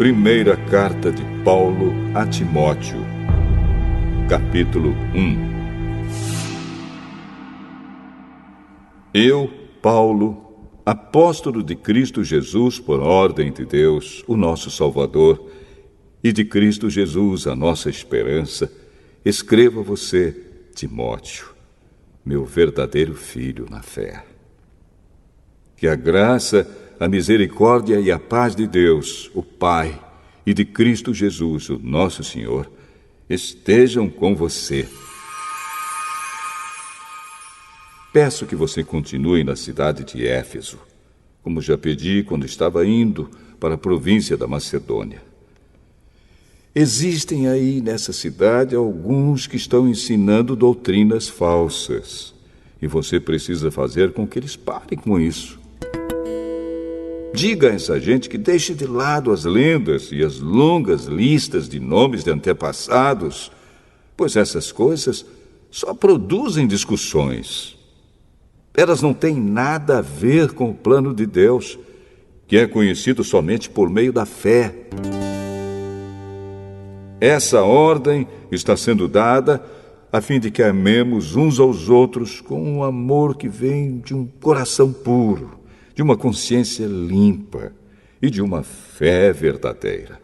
Primeira carta de Paulo a Timóteo, capítulo 1. Eu, Paulo, apóstolo de Cristo Jesus por ordem de Deus, o nosso Salvador, e de Cristo Jesus, a nossa esperança, escrevo a você, Timóteo, meu verdadeiro filho na fé. Que a graça, a misericórdia e a paz de Deus, o Pai, e de Cristo Jesus, o nosso Senhor, estejam com você. Peço que você continue na cidade de Éfeso, como já pedi quando estava indo para a província da Macedônia. Existem aí nessa cidade alguns que estão ensinando doutrinas falsas, e você precisa fazer com que eles parem com isso. Diga a essa gente que deixe de lado as lendas e as longas listas de nomes de antepassados, pois essas coisas só produzem discussões. Elas não têm nada a ver com o plano de Deus, que é conhecido somente por meio da fé. Essa ordem está sendo dada a fim de que amemos uns aos outros com um amor que vem de um coração puro, de uma consciência limpa e de uma fé verdadeira.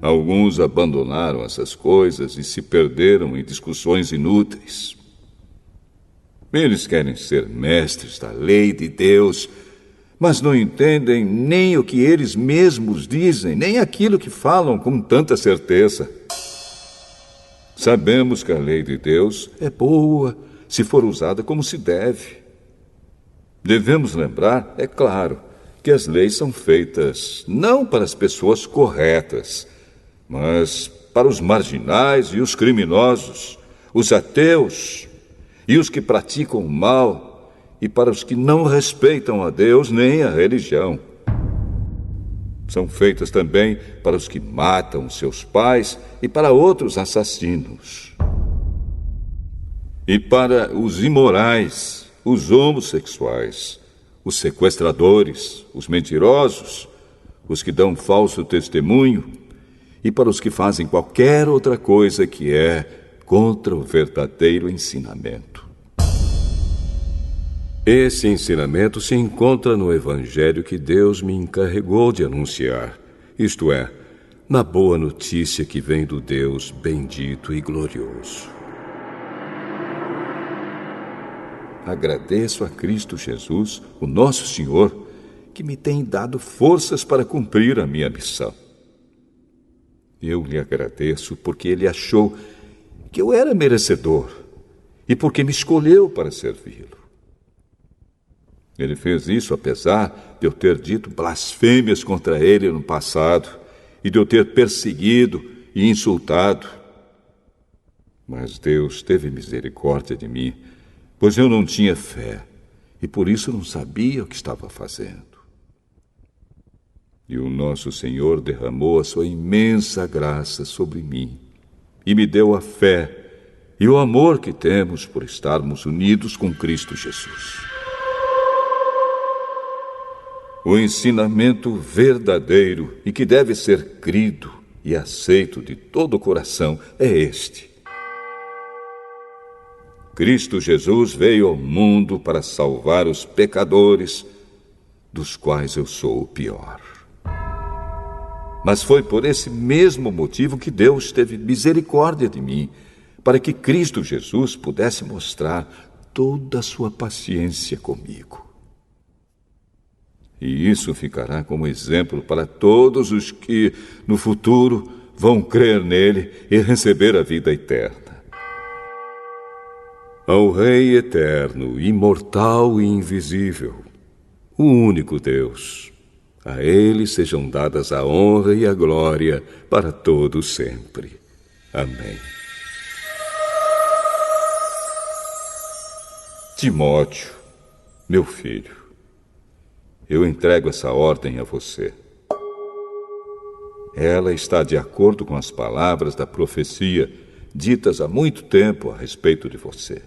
Alguns abandonaram essas coisas e se perderam em discussões inúteis. Eles querem ser mestres da lei de Deus, mas não entendem nem o que eles mesmos dizem, nem aquilo que falam com tanta certeza. Sabemos que a lei de Deus é boa se for usada como se deve. Devemos lembrar, é claro, que as leis são feitas não para as pessoas corretas, mas para os marginais e os criminosos, os ateus e os que praticam o mal, e para os que não respeitam a Deus nem a religião. São feitas também para os que matam seus pais e para outros assassinos. E para os imorais, os homossexuais, os sequestradores, os mentirosos, os que dão falso testemunho, e para os que fazem qualquer outra coisa que é contra o verdadeiro ensinamento. Esse ensinamento se encontra no Evangelho que Deus me encarregou de anunciar, isto é, na boa notícia que vem do Deus bendito e glorioso. Agradeço a Cristo Jesus, o nosso Senhor, que me tem dado forças para cumprir a minha missão. Eu lhe agradeço porque Ele achou que eu era merecedor e porque me escolheu para servi-lo. Ele fez isso apesar de eu ter dito blasfêmias contra Ele no passado e de eu ter perseguido e insultado. Mas Deus teve misericórdia de mim, pois eu não tinha fé e por isso não sabia o que estava fazendo. E o nosso Senhor derramou a sua imensa graça sobre mim e me deu a fé e o amor que temos por estarmos unidos com Cristo Jesus. O ensinamento verdadeiro e que deve ser crido e aceito de todo o coração é este: Cristo Jesus veio ao mundo para salvar os pecadores, dos quais eu sou o pior. Mas foi por esse mesmo motivo que Deus teve misericórdia de mim, para que Cristo Jesus pudesse mostrar toda a sua paciência comigo. E isso ficará como exemplo para todos os que, no futuro, vão crer nele e receber a vida eterna. Ao Rei eterno, imortal e invisível, o único Deus, a Ele sejam dadas a honra e a glória para todo sempre. Amém. Timóteo, meu filho, eu entrego essa ordem a você. Ela está de acordo com as palavras da profecia ditas há muito tempo a respeito de você.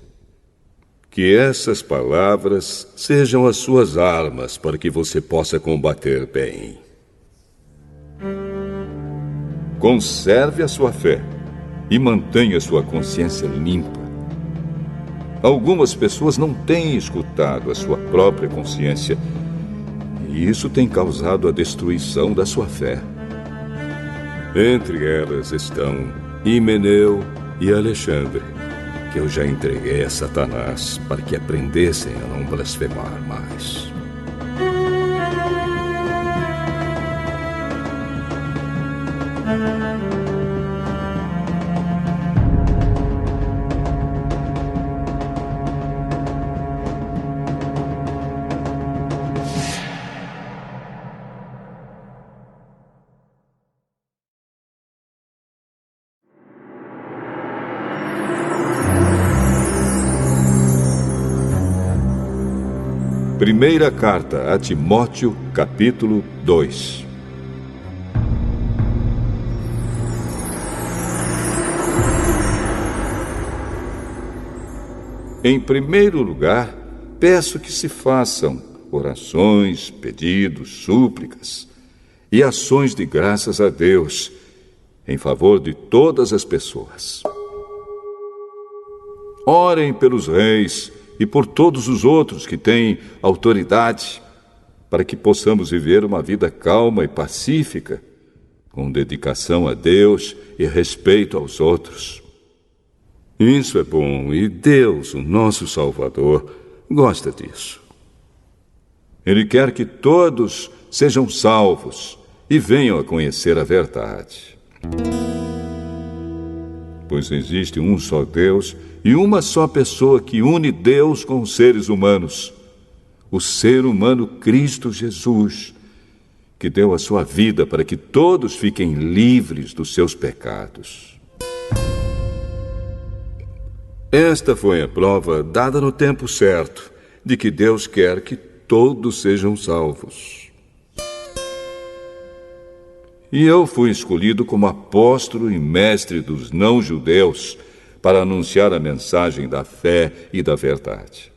Que essas palavras sejam as suas armas para que você possa combater bem. Conserve a sua fé e mantenha sua consciência limpa. Algumas pessoas não têm escutado a sua própria consciência, e isso tem causado a destruição da sua fé. Entre elas estão Himeneu e Alexandre, que eu já entreguei a Satanás para que aprendessem a não blasfemar mais. Primeira carta a Timóteo, capítulo 2. Em primeiro lugar, peço que se façam orações, pedidos, súplicas e ações de graças a Deus em favor de todas as pessoas. Orem pelos reis e por todos os outros que têm autoridade, para que possamos viver uma vida calma e pacífica, com dedicação a Deus e respeito aos outros. Isso é bom, e Deus, o nosso Salvador, gosta disso. Ele quer que todos sejam salvos e venham a conhecer a verdade. Pois existe um só Deus e uma só pessoa que une Deus com os seres humanos, o ser humano Cristo Jesus, que deu a sua vida para que todos fiquem livres dos seus pecados. Esta foi a prova dada no tempo certo de que Deus quer que todos sejam salvos. E eu fui escolhido como apóstolo e mestre dos não-judeus para anunciar a mensagem da fé e da verdade.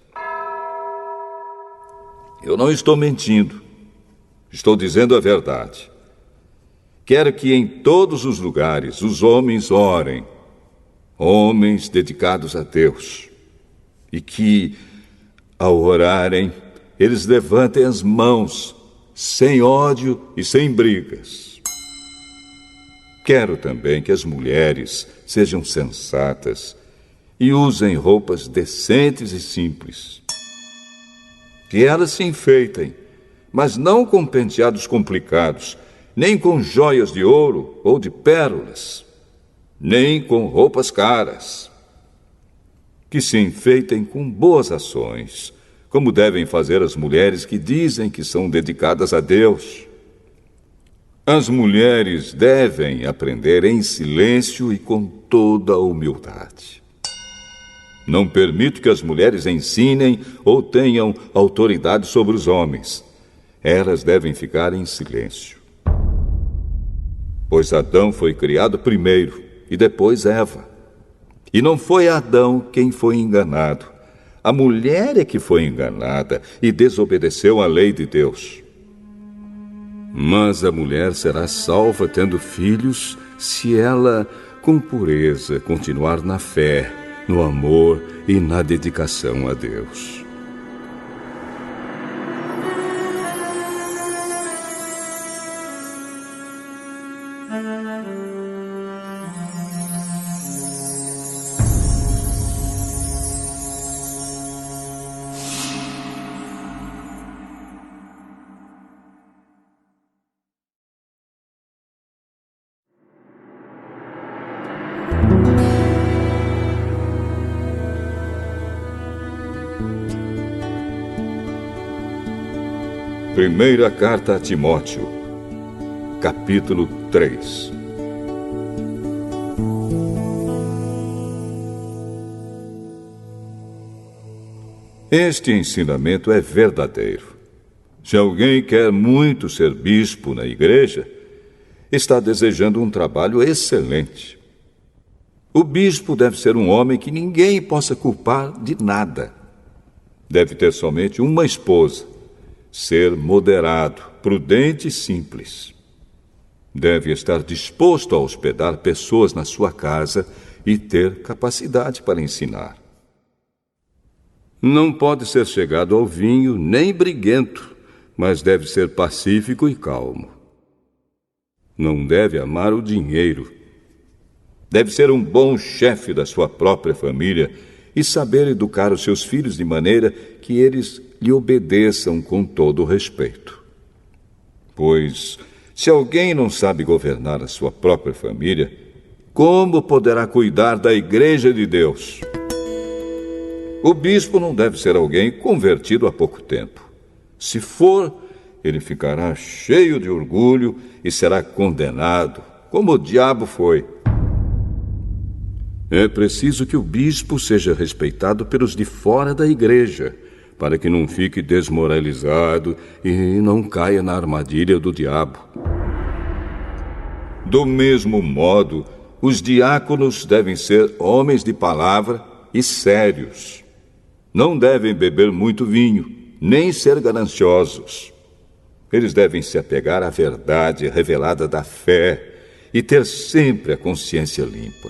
Eu não estou mentindo, estou dizendo a verdade. Quero que em todos os lugares os homens orem, homens dedicados a Deus, e que, ao orarem, eles levantem as mãos, sem ódio e sem brigas. Quero também que as mulheres sejam sensatas e usem roupas decentes e simples. Que elas se enfeitem, mas não com penteados complicados, nem com joias de ouro ou de pérolas, nem com roupas caras. Que se enfeitem com boas ações, como devem fazer as mulheres que dizem que são dedicadas a Deus. As mulheres devem aprender em silêncio e com toda a humildade. Não permito que as mulheres ensinem ou tenham autoridade sobre os homens. Elas devem ficar em silêncio. Pois Adão foi criado primeiro e depois Eva. E não foi Adão quem foi enganado. A mulher é que foi enganada e desobedeceu à lei de Deus. Mas a mulher será salva tendo filhos se ela, com pureza, continuar na fé, no amor e na dedicação a Deus. Primeira carta a Timóteo, capítulo 3. Este ensinamento é verdadeiro. Se alguém quer muito ser bispo na igreja, está desejando um trabalho excelente. O bispo deve ser um homem que ninguém possa culpar de nada. Deve ter somente uma esposa, ser moderado, prudente e simples. Deve estar disposto a hospedar pessoas na sua casa e ter capacidade para ensinar. Não pode ser chegado ao vinho nem briguento, mas deve ser pacífico e calmo. Não deve amar o dinheiro. Deve ser um bom chefe da sua própria família e saber educar os seus filhos de maneira que eles lhe obedeçam com todo o respeito. Pois, se alguém não sabe governar a sua própria família, como poderá cuidar da Igreja de Deus? O bispo não deve ser alguém convertido há pouco tempo. Se for, ele ficará cheio de orgulho e será condenado, como o diabo foi. É preciso que o bispo seja respeitado pelos de fora da igreja, para que não fique desmoralizado e não caia na armadilha do diabo. Do mesmo modo, os diáconos devem ser homens de palavra e sérios. Não devem beber muito vinho, nem ser gananciosos. Eles devem se apegar à verdade revelada da fé e ter sempre a consciência limpa.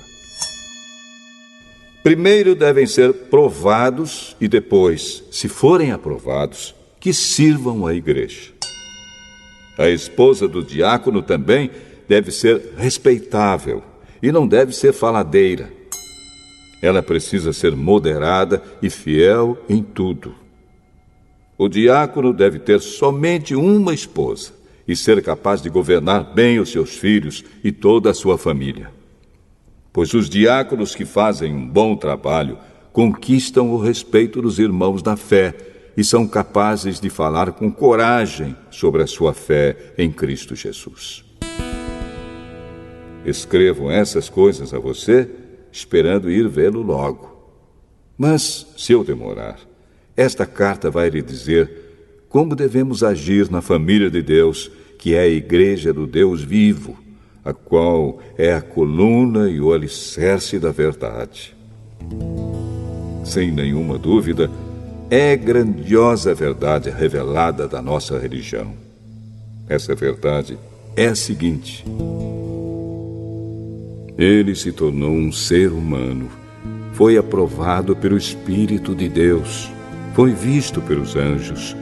Primeiro devem ser provados e depois, se forem aprovados, que sirvam a igreja. A esposa do diácono também deve ser respeitável e não deve ser faladeira. Ela precisa ser moderada e fiel em tudo. O diácono deve ter somente uma esposa e ser capaz de governar bem os seus filhos e toda a sua família. Pois os diáconos que fazem um bom trabalho conquistam o respeito dos irmãos da fé e são capazes de falar com coragem sobre a sua fé em Cristo Jesus. Escrevo essas coisas a você, esperando ir vê-lo logo. Mas, se eu demorar, esta carta vai lhe dizer como devemos agir na família de Deus, que é a igreja do Deus vivo, a qual é a coluna e o alicerce da verdade. Sem nenhuma dúvida, é grandiosa a verdade revelada da nossa religião. Essa verdade é a seguinte: ele se tornou um ser humano, foi aprovado pelo Espírito de Deus, foi visto pelos anjos,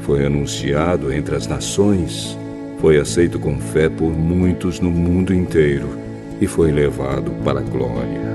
foi anunciado entre as nações, foi aceito com fé por muitos no mundo inteiro e foi levado para a glória.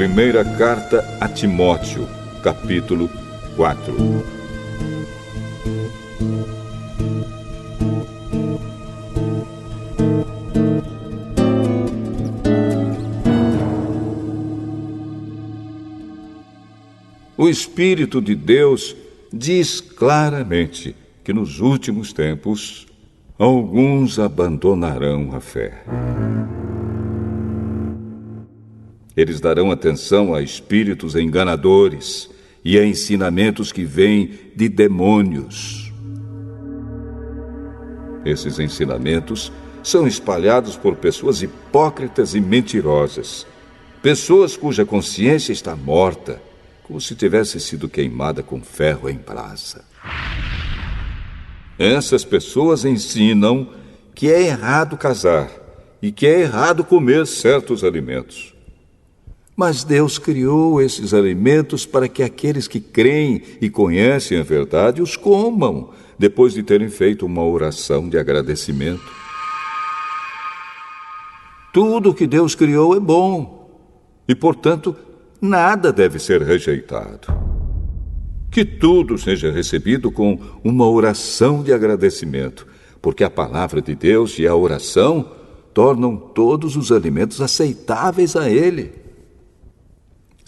Primeira carta a Timóteo, capítulo 4. O Espírito de Deus diz claramente que nos últimos tempos alguns abandonarão a fé. Eles darão atenção a espíritos enganadores e a ensinamentos que vêm de demônios. Esses ensinamentos são espalhados por pessoas hipócritas e mentirosas, pessoas cuja consciência está morta, como se tivesse sido queimada com ferro em brasa. Essas pessoas ensinam que é errado casar e que é errado comer certos alimentos. Mas Deus criou esses alimentos para que aqueles que creem e conhecem a verdade os comam, depois de terem feito uma oração de agradecimento. Tudo o que Deus criou é bom e, portanto, nada deve ser rejeitado. Que tudo seja recebido com uma oração de agradecimento, porque a palavra de Deus e a oração tornam todos os alimentos aceitáveis a Ele.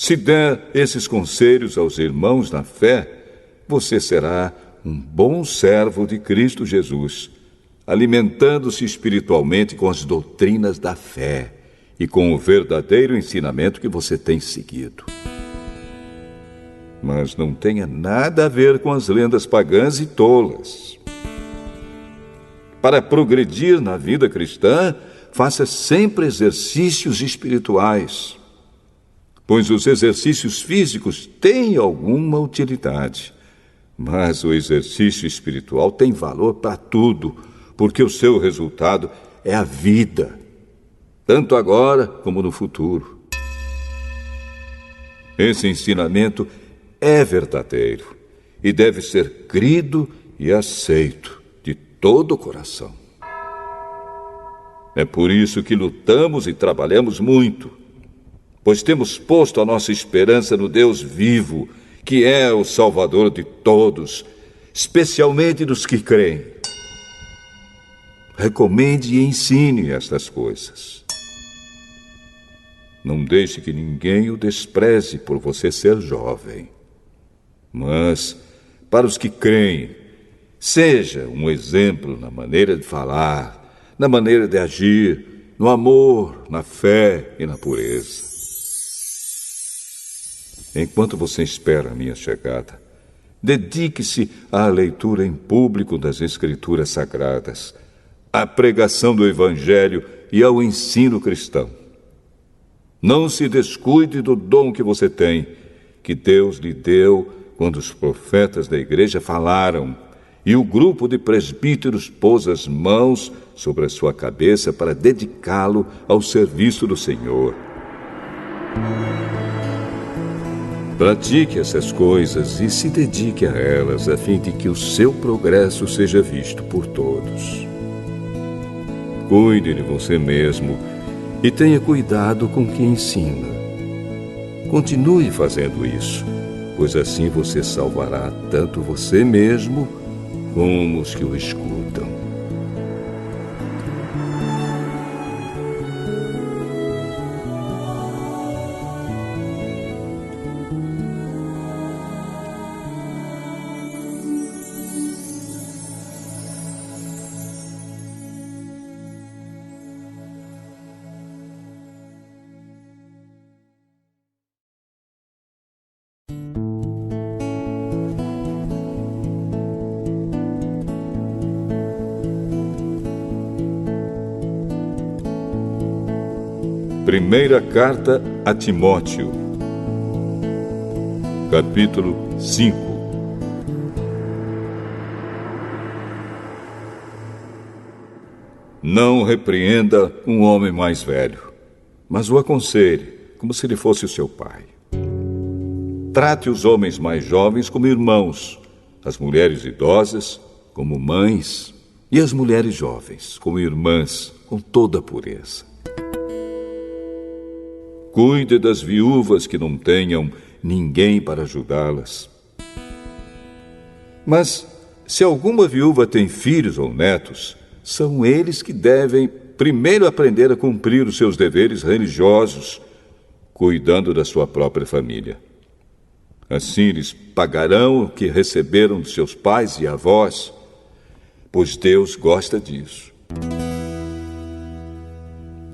Se der esses conselhos aos irmãos na fé, você será um bom servo de Cristo Jesus, alimentando-se espiritualmente com as doutrinas da fé e com o verdadeiro ensinamento que você tem seguido. Mas não tenha nada a ver com as lendas pagãs e tolas. Para progredir na vida cristã, faça sempre exercícios espirituais, pois os exercícios físicos têm alguma utilidade, mas o exercício espiritual tem valor para tudo, porque o seu resultado é a vida, tanto agora como no futuro. Esse ensinamento é verdadeiro e deve ser crido e aceito de todo o coração. É por isso que lutamos e trabalhamos muito, pois temos posto a nossa esperança no Deus vivo, que é o Salvador de todos, especialmente dos que creem. Recomende e ensine estas coisas. Não deixe que ninguém o despreze por você ser jovem. Mas, para os que creem, seja um exemplo na maneira de falar, na maneira de agir, no amor, na fé e na pureza. Enquanto você espera a minha chegada, dedique-se à leitura em público das Escrituras Sagradas, à pregação do Evangelho e ao ensino cristão. Não se descuide do dom que você tem, que Deus lhe deu quando os profetas da igreja falaram e o grupo de presbíteros pôs as mãos sobre a sua cabeça para dedicá-lo ao serviço do Senhor. Pratique essas coisas e se dedique a elas, a fim de que o seu progresso seja visto por todos. Cuide de você mesmo e tenha cuidado com o que ensina. Continue fazendo isso, pois assim você salvará tanto você mesmo como os que o escutam. Primeira carta a Timóteo, capítulo 5. Não repreenda um homem mais velho, mas o aconselhe, como se ele fosse o seu pai. Trate os homens mais jovens como irmãos, as mulheres idosas como mães e as mulheres jovens como irmãs, com toda a pureza. Cuide das viúvas que não tenham ninguém para ajudá-las. Mas, se alguma viúva tem filhos ou netos, são eles que devem primeiro aprender a cumprir os seus deveres religiosos, cuidando da sua própria família. Assim eles pagarão o que receberam de seus pais e avós, pois Deus gosta disso.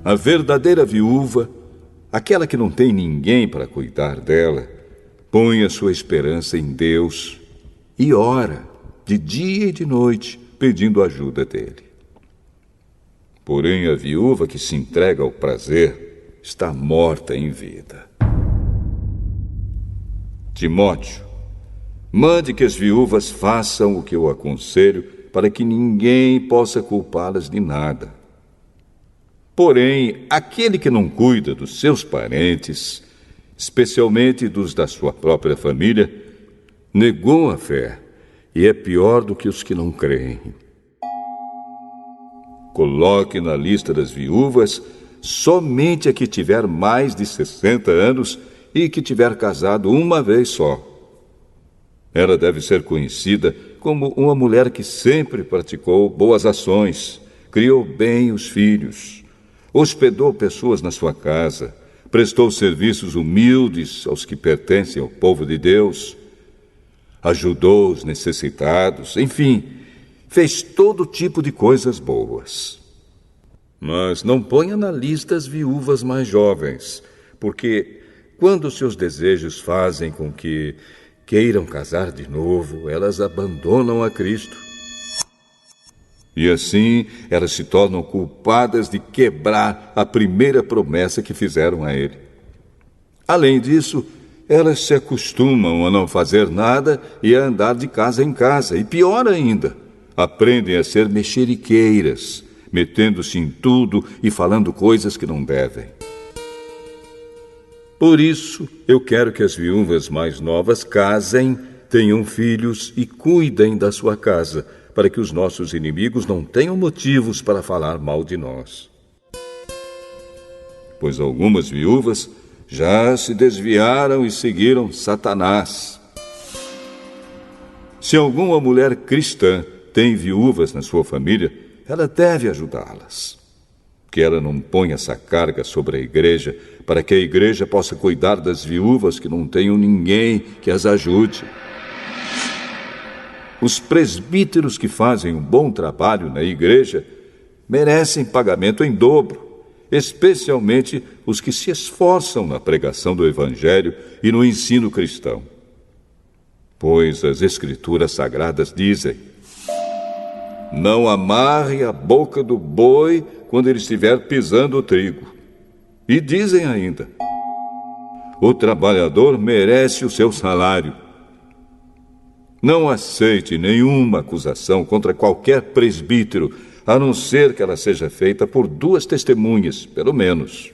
A verdadeira viúva, aquela que não tem ninguém para cuidar dela, põe a sua esperança em Deus e ora de dia e de noite, pedindo ajuda dele. Porém, a viúva que se entrega ao prazer está morta em vida. Timóteo, mande que as viúvas façam o que eu aconselho, para que ninguém possa culpá-las de nada. Porém, aquele que não cuida dos seus parentes, especialmente dos da sua própria família, negou a fé e é pior do que os que não creem. Coloque na lista das viúvas somente a que tiver mais de 60 anos e que tiver casado uma vez só. Ela deve ser conhecida como uma mulher que sempre praticou boas ações, criou bem os filhos, hospedou pessoas na sua casa, prestou serviços humildes aos que pertencem ao povo de Deus, ajudou os necessitados, enfim, fez todo tipo de coisas boas. Mas não ponha na lista as viúvas mais jovens, porque quando seus desejos fazem com que queiram casar de novo, elas abandonam a Cristo. E assim, elas se tornam culpadas de quebrar a primeira promessa que fizeram a Ele. Além disso, elas se acostumam a não fazer nada e a andar de casa em casa. E pior ainda, aprendem a ser mexeriqueiras, metendo-se em tudo e falando coisas que não devem. Por isso, eu quero que as viúvas mais novas casem, tenham filhos e cuidem da sua casa, para que os nossos inimigos não tenham motivos para falar mal de nós. Pois algumas viúvas já se desviaram e seguiram Satanás. Se alguma mulher cristã tem viúvas na sua família, ela deve ajudá-las. Que ela não ponha essa carga sobre a igreja, para que a igreja possa cuidar das viúvas que não tenham ninguém que as ajude. Os presbíteros que fazem um bom trabalho na igreja merecem pagamento em dobro, especialmente os que se esforçam na pregação do Evangelho e no ensino cristão. Pois as Escrituras Sagradas dizem: não amarre a boca do boi quando ele estiver pisando o trigo. E dizem ainda: o trabalhador merece o seu salário. Não aceite nenhuma acusação contra qualquer presbítero, a não ser que ela seja feita por 2 testemunhas, pelo menos.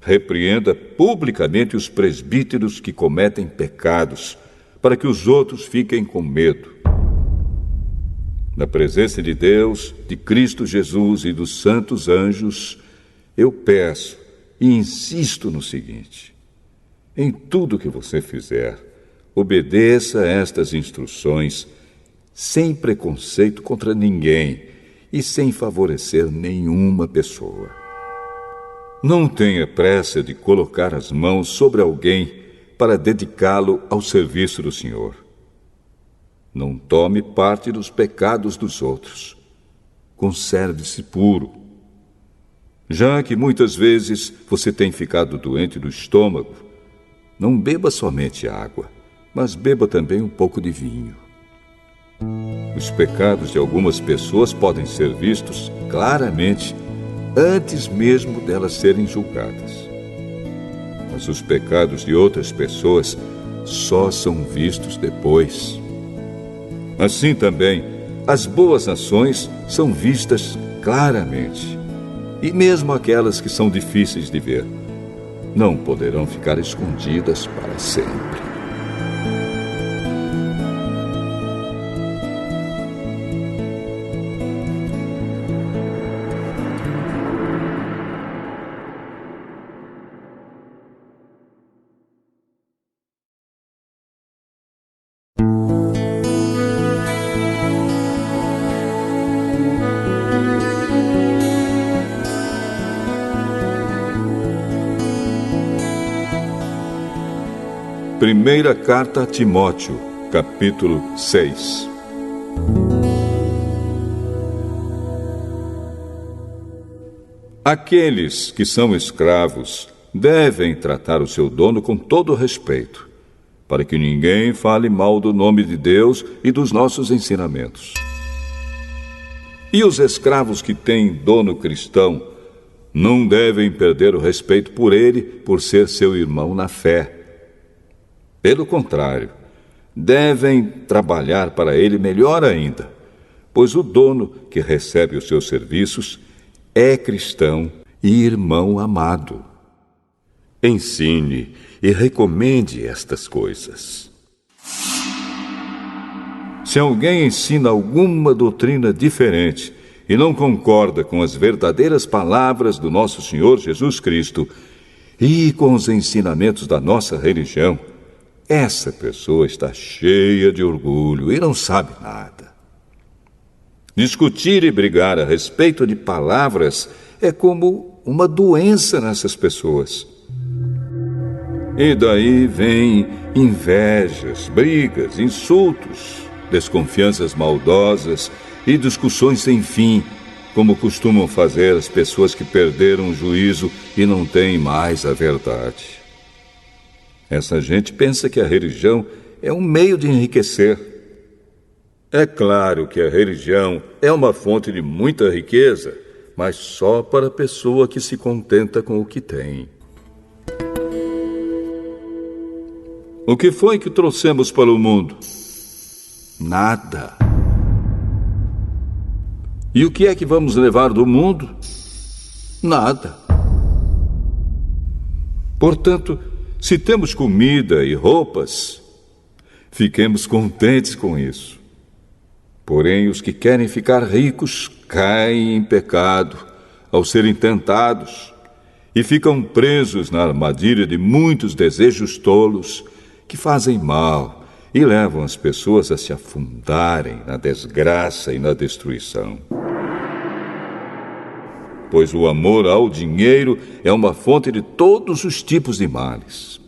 Repreenda publicamente os presbíteros que cometem pecados, para que os outros fiquem com medo. Na presença de Deus, de Cristo Jesus e dos santos anjos, eu peço e insisto no seguinte: em tudo que você fizer, obedeça a estas instruções, sem preconceito contra ninguém e sem favorecer nenhuma pessoa. Não tenha pressa de colocar as mãos sobre alguém para dedicá-lo ao serviço do Senhor. Não tome parte dos pecados dos outros. Conserve-se puro. Já que muitas vezes você tem ficado doente do estômago, não beba somente água, mas beba também um pouco de vinho. Os pecados de algumas pessoas podem ser vistos claramente antes mesmo delas serem julgadas. Mas os pecados de outras pessoas só são vistos depois. Assim também, as boas ações são vistas claramente. E mesmo aquelas que são difíceis de ver, não poderão ficar escondidas para sempre. Primeira carta a Timóteo, capítulo 6. Aqueles que são escravos devem tratar o seu dono com todo respeito, para que ninguém fale mal do nome de Deus e dos nossos ensinamentos. E os escravos que têm dono cristão não devem perder o respeito por ele, por ser seu irmão na fé. Pelo contrário, devem trabalhar para ele melhor ainda, pois o dono que recebe os seus serviços é cristão e irmão amado. Ensine e recomende estas coisas. Se alguém ensina alguma doutrina diferente e não concorda com as verdadeiras palavras do nosso Senhor Jesus Cristo e com os ensinamentos da nossa religião, essa pessoa está cheia de orgulho e não sabe nada. Discutir e brigar a respeito de palavras é como uma doença nessas pessoas. E daí vêm invejas, brigas, insultos, desconfianças maldosas e discussões sem fim, como costumam fazer as pessoas que perderam o juízo e não têm mais a verdade. Essa gente pensa que a religião é um meio de enriquecer. É claro que a religião é uma fonte de muita riqueza, mas só para a pessoa que se contenta com o que tem. O que foi que trouxemos para o mundo? Nada. E o que é que vamos levar do mundo? Nada. Portanto, se temos comida e roupas, fiquemos contentes com isso. Porém, os que querem ficar ricos caem em pecado ao serem tentados e ficam presos na armadilha de muitos desejos tolos que fazem mal e levam as pessoas a se afundarem na desgraça e na destruição. Pois o amor ao dinheiro é uma fonte de todos os tipos de males.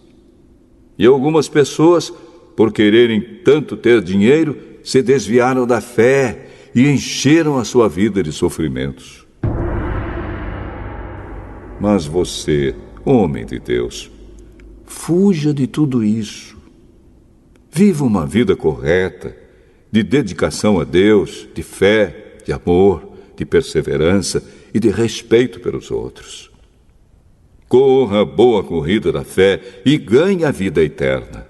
E algumas pessoas, por quererem tanto ter dinheiro, se desviaram da fé e encheram a sua vida de sofrimentos. Mas você, homem de Deus, fuja de tudo isso. Viva uma vida correta, de dedicação a Deus, de fé, de amor, de perseverança e de respeito pelos outros. Corra a boa corrida da fé e ganhe a vida eterna.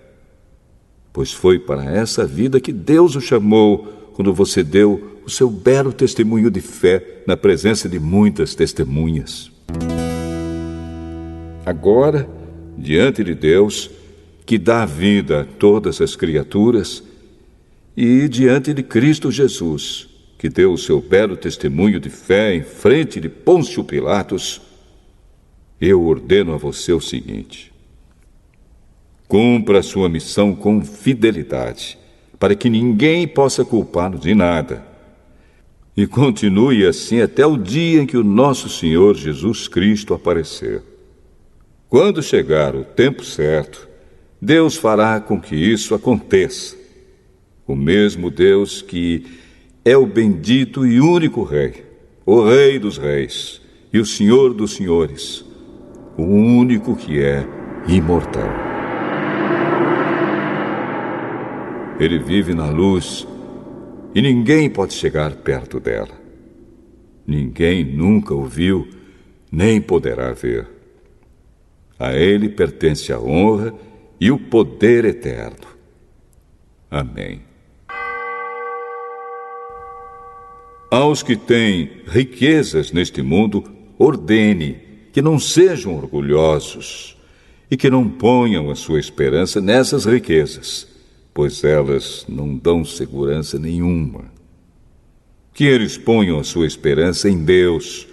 Pois foi para essa vida que Deus o chamou quando você deu o seu belo testemunho de fé na presença de muitas testemunhas. Agora, diante de Deus, que dá vida a todas as criaturas, e diante de Cristo Jesus, que deu o seu belo testemunho de fé em frente de Pôncio Pilatos, eu ordeno a você o seguinte: cumpra a sua missão com fidelidade, para que ninguém possa culpá-lo de nada. E continue assim até o dia em que o nosso Senhor Jesus Cristo aparecer. Quando chegar o tempo certo, Deus fará com que isso aconteça. O mesmo Deus que é o bendito e único Rei, o Rei dos Reis e o Senhor dos Senhores, o único que é imortal. Ele vive na luz e ninguém pode chegar perto dela. Ninguém nunca o viu, nem poderá ver. A ele pertence a honra e o poder eterno. Amém. Aos que têm riquezas neste mundo, ordene que não sejam orgulhosos e que não ponham a sua esperança nessas riquezas, pois elas não dão segurança nenhuma. Que eles ponham a sua esperança em Deus,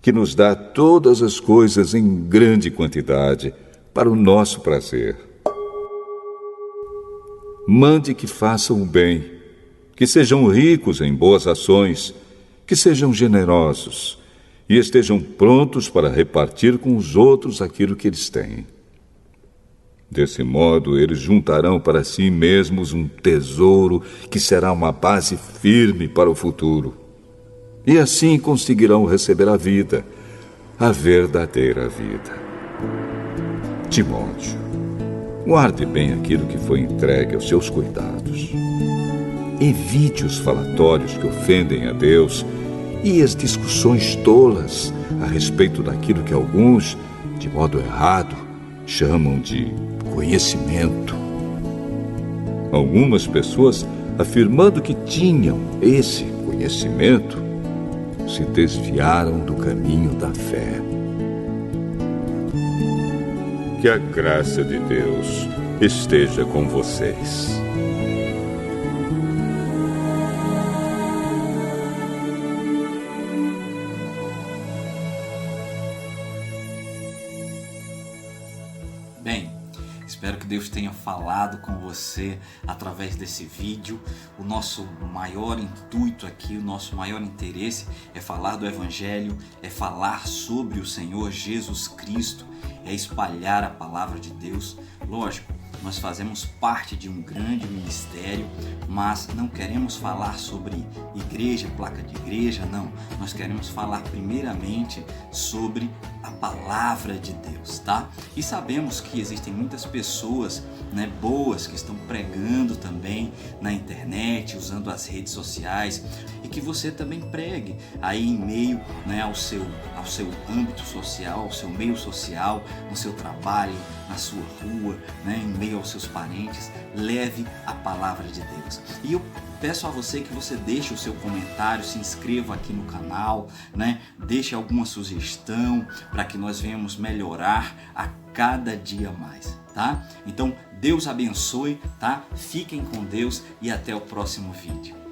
que nos dá todas as coisas em grande quantidade para o nosso prazer. Mande que façam o bem, que sejam ricos em boas ações, que sejam generosos e estejam prontos para repartir com os outros aquilo que eles têm. Desse modo, eles juntarão para si mesmos um tesouro que será uma base firme para o futuro. E assim conseguirão receber a vida, a verdadeira vida. Timóteo, guarde bem aquilo que foi entregue aos seus cuidados. Evite os falatórios que ofendem a Deus e as discussões tolas a respeito daquilo que alguns, de modo errado, chamam de conhecimento. Algumas pessoas, afirmando que tinham esse conhecimento, se desviaram do caminho da fé. Que a graça de Deus esteja com vocês. Espero que Deus tenha falado com você através desse vídeo. O nosso maior intuito aqui, o nosso maior interesse é falar do Evangelho, é falar sobre o Senhor Jesus Cristo, é espalhar a palavra de Deus. Lógico, nós fazemos parte de um grande ministério, mas não queremos falar sobre igreja, placa de igreja, não. Nós queremos falar primeiramente sobre a palavra de Deus, tá? E sabemos que existem muitas pessoas, né, boas, que estão pregando também na internet, usando as redes sociais, e que você também pregue aí em meio, né, ao seu âmbito social, ao seu meio social, no seu trabalho, na sua rua, né, em meio aos seus parentes. Leve a palavra de Deus. E eu peço a você que você deixe o seu comentário, se inscreva aqui no canal, né? Deixe alguma sugestão para que nós venhamos melhorar a cada dia mais, tá? Então, Deus abençoe, tá? Fiquem com Deus e até o próximo vídeo.